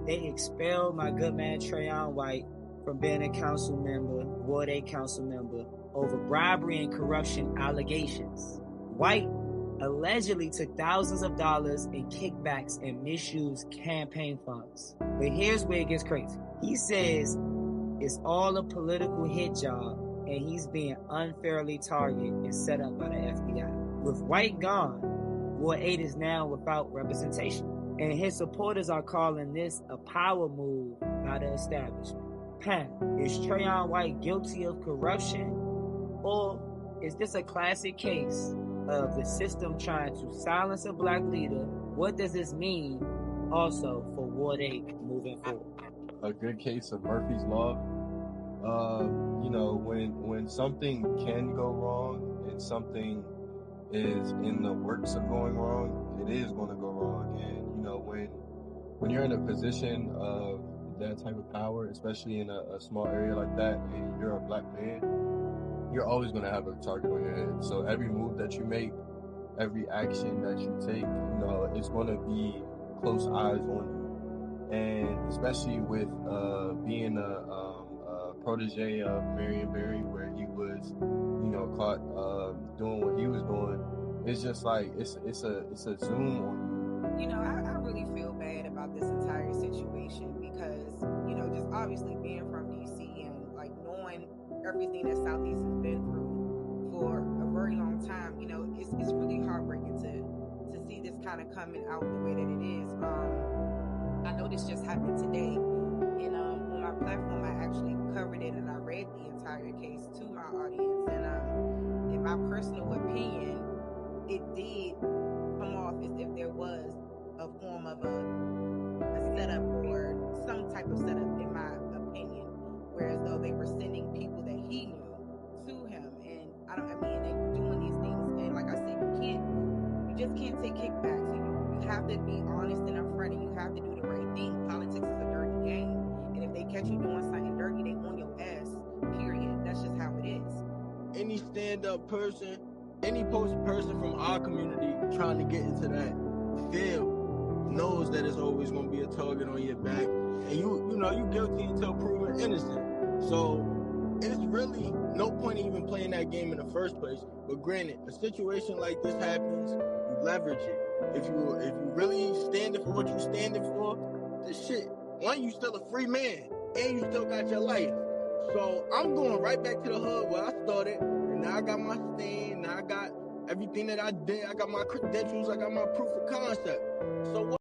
they expelled my good man Trayon White from being a council member, Ward 8 council member, over bribery and corruption allegations. White allegedly took thousands of dollars in kickbacks and misused campaign funds. But here's where it gets crazy. He says it's all a political hit job and he's being unfairly targeted and set up by the FBI. With White gone, Ward 8 is now without representation. And his supporters are calling this a power move by the establishment. Pam, is Trayon White guilty of corruption? Or is this a classic case of the system trying to silence a black leader? What does this mean also for Ward 8 moving forward? A good case of Murphy's Law. When something can go wrong and something is in the works of going wrong, it is going to go wrong. And when you're in a position of that type of power, especially in a small area like that, and you're a black man, you're always going to have a target on your head. So every move that you make, every action that you take, it's going to be close eyes on you. And especially with being a protege of Marion Barry, where he was, caught doing what he was doing, it's just like it's a zoom on you. I really feel bad about this entire situation because, just obviously being from DC and like knowing everything that Southeast has been through for a very long time, it's really heartbreaking to see this kind of coming out the way that it is. I know this just happened today, and on my platform I actually covered it and I read the entire case to my audience, and in my personal opinion, it did come off as if there was a form of a setup or some type of setup, in my opinion, whereas though they were sending people that he knew to him, and they were doing these things, and like I said, you just can't take kickbacks. You have to be honest and upfront, and you have to do the right thing. Politics is a dirty game, and if they catch you doing something dirty, they on your ass, period. That's just how it is. Any stand-up person, any person from our community trying to get into that field knows that it's always going to be a target on your back, and you guilty until proven innocent. So it's really no point in even playing that game in the first place. But granted, a situation like this happens, you leverage it. If you really standing for what you standing for, this shit, one, you still a free man, and you still got your life. So I'm going right back to the hood where I started, and now I got my stand, now I got everything that I did, I got my credentials, I got my proof of concept. So what?